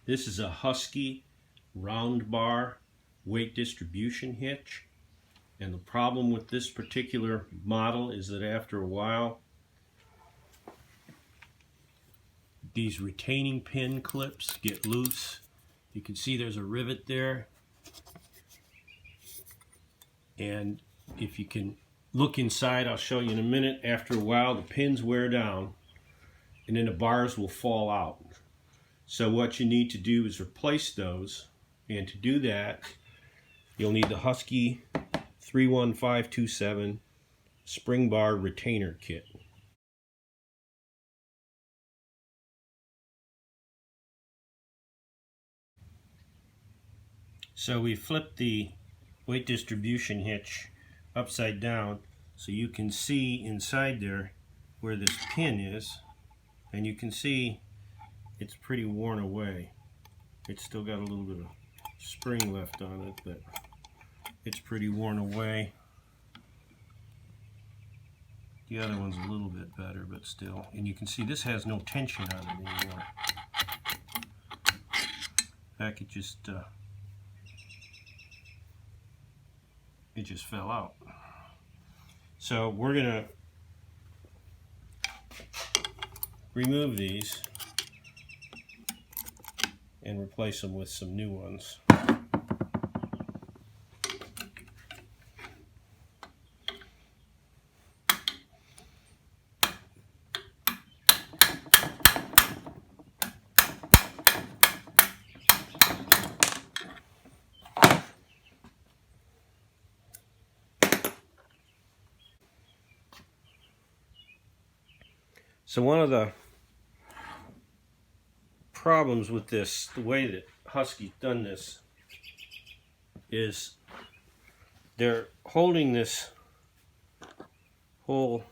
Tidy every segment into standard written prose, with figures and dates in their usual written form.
This is a Husky round bar weight distribution hitch, and the problem with this particular model is that after a while these retaining pin clips get loose. You can see there's a rivet there, and if you can look inside, I'll show you in a minute, after a while the pins wear down and then the bars will fall out. So what you need to do is replace those, and to do that you'll need the Husky 31527 spring bar retainer kit. So we flipped the weight distribution hitch upside down so you can see inside there where this pin is, and you can see it's pretty worn away. It's still got a little bit of spring left on it, but it's pretty worn away. The other one's a little bit better, but still. And you can see this has no tension on it anymore. In fact, it just fell out. So we're gonna remove these and replace them with some new ones. So one of the problems with this, the way that Husky's done this, is they're holding this whole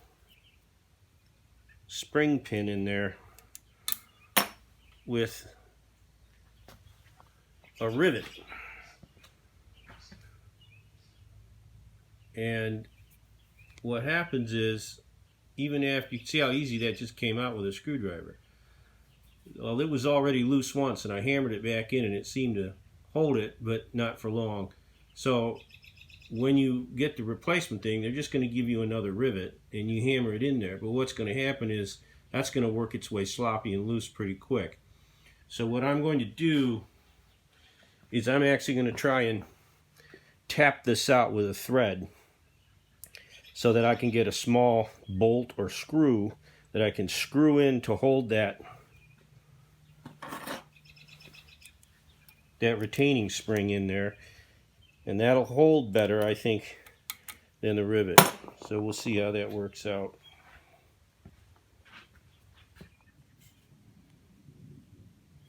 spring pin in there with a rivet. And what happens is, even after, you can see how easy that just came out with a screwdriver. Well, it was already loose once, and I hammered it back in and it seemed to hold it, but not for long. So when you get the replacement thing, they're just going to give you another rivet and you hammer it in there. But what's going to happen is that's going to work its way sloppy and loose pretty quick. So what I'm going to do is I'm actually going to try and tap this out with a thread, so that I can get a small bolt or screw that I can screw in to hold that retaining spring in there, and that'll hold better, I think, than the rivet. So we'll see how that works out.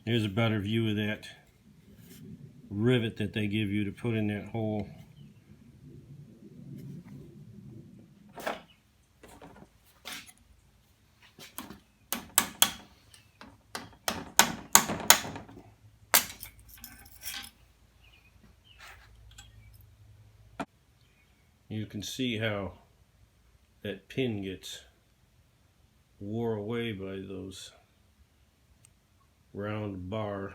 Here's a better view of that rivet that they give you to put in that hole. You can see how that pin gets wore away by those round bar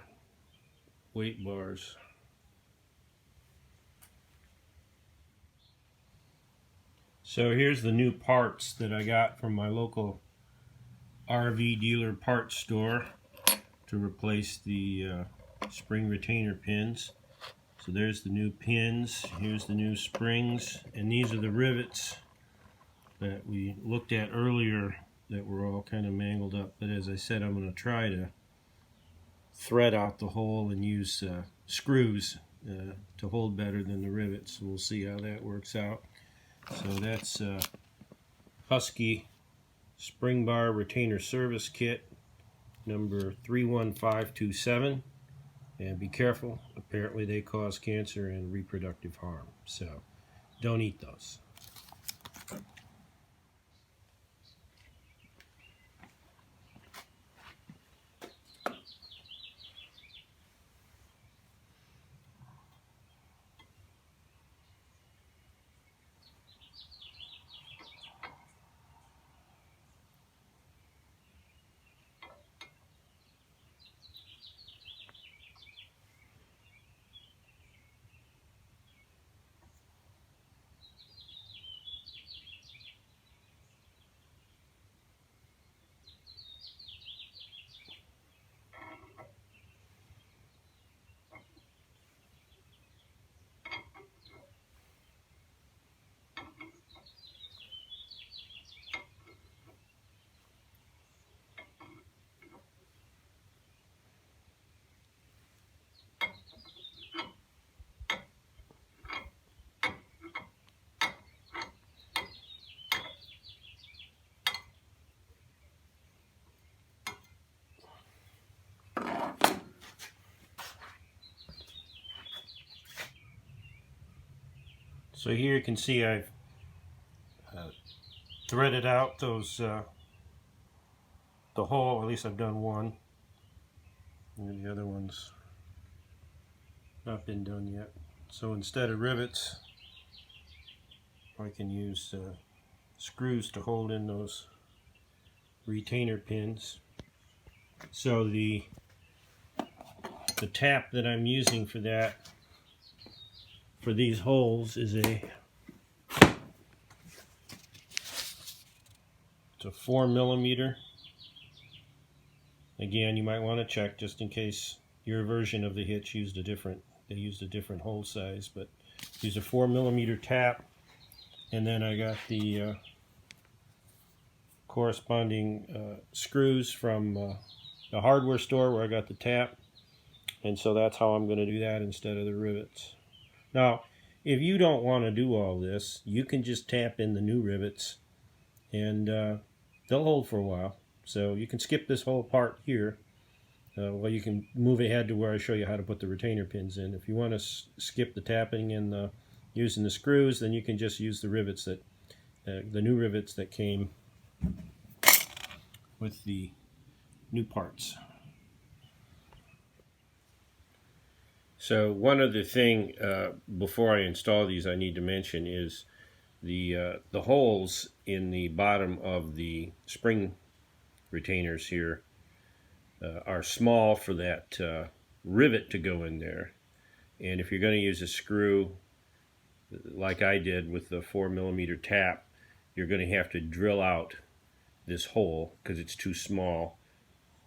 weight bars. So here's the new parts that I got from my local RV dealer parts store to replace the spring retainer pins. So there's the new pins, here's the new springs, and these are the rivets that we looked at earlier that were all kind of mangled up. But as I said, I'm going to try to thread out the hole and use screws to hold better than the rivets. So we'll see how that works out. So that's Husky spring bar retainer service kit number 31527. And be careful, apparently they cause cancer and reproductive harm, so don't eat those. So here you can see I've threaded out those the hole. At least I've done one, and the other one's not been done yet. So instead of rivets, I can use screws to hold in those retainer pins. So the tap that I'm using for that, for these holes, is it's a 4mm. Again, you might want to check just in case your version of the Hitch used a different hole size, but use a 4mm tap, and then I got the corresponding screws from the hardware store where I got the tap, and so that's how I'm going to do that instead of the rivets. Now, if you don't want to do all this, you can just tap in the new rivets, and they'll hold for a while. So you can skip this whole part here. Well, you can move ahead to where I show you how to put the retainer pins in. If you want to skip the tapping and using the screws, then you can just use the rivets that the new rivets that came with the new parts. So one other thing before I install these I need to mention is the holes in the bottom of the spring retainers here are small for that rivet to go in there. And if you're going to use a screw like I did with the 4mm tap, you're going to have to drill out this hole because it's too small.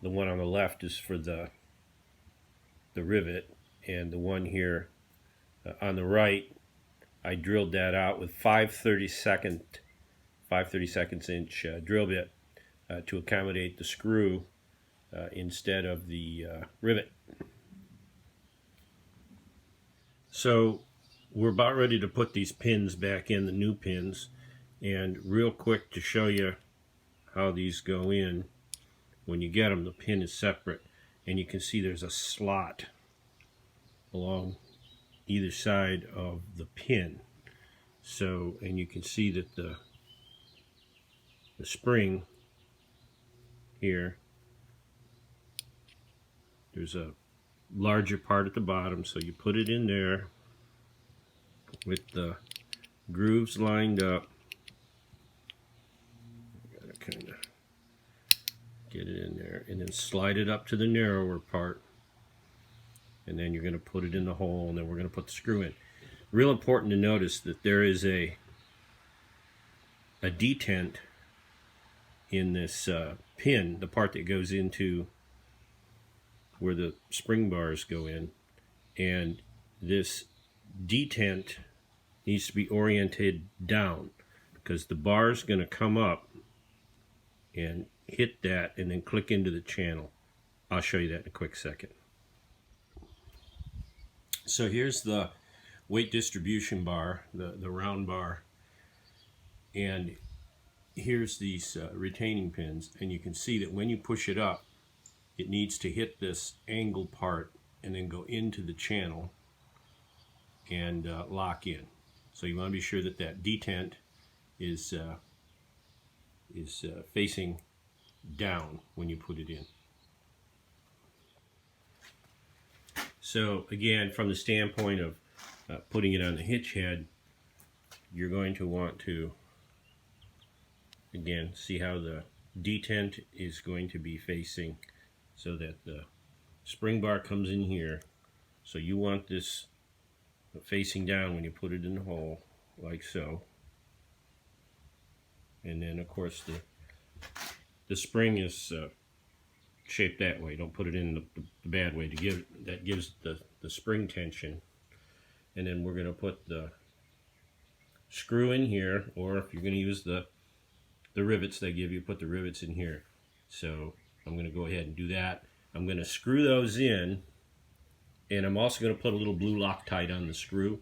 The one on the left is for the rivet, and the one here on the right, I drilled that out with 5/32 inch drill bit to accommodate the screw instead of the rivet. So we're about ready to put these pins back in, the new pins, and real quick to show you how these go in. When you get them, the pin is separate, and you can see there's a slot along either side of the pin. So, and you can see that the spring here, there's a larger part at the bottom, so you put it in there with the grooves lined up. Gotta kind of get it in there, and then slide it up to the narrower part, and then you're going to put it in the hole, and then we're going to put the screw in. Real important to notice that there is a detent in this pin, the part that goes into where the spring bars go in, and this detent needs to be oriented down because the bar is going to come up and hit that and then click into the channel. I'll show you that in a quick second. So here's the weight distribution bar, the round bar, and here's these retaining pins, and you can see that when you push it up, it needs to hit this angle part and then go into the channel and lock in. So you want to be sure that that detent is facing down when you put it in. So again, from the standpoint of putting it on the hitch head, you're going to want to, again, see how the detent is going to be facing so that the spring bar comes in here. So you want this facing down when you put it in the hole, like so. And then of course the spring is shaped that way. Don't put it in the bad way. That gives the spring tension. And then we're going to put the screw in here, or if you're going to use the rivets they give you, put the rivets in here. So I'm going to go ahead and do that. I'm going to screw those in, and I'm also going to put a little blue Loctite on the screw,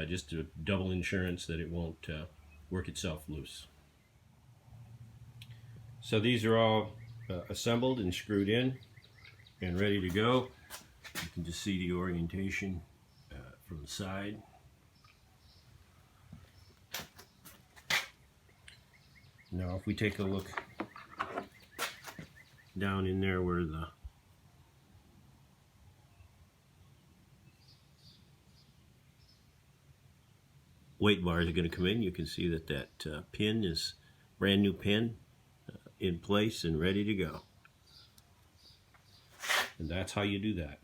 just to double insurance that it won't work itself loose. So these are all assembled and screwed in and ready to go. You can just see the orientation from the side. Now if we take a look down in there where the weight bars are going to come in, you can see that pin is brand new pin in place and ready to go. And that's how you do that.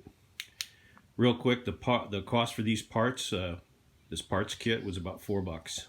Real quick, the cost for these parts, this parts kit was about $4.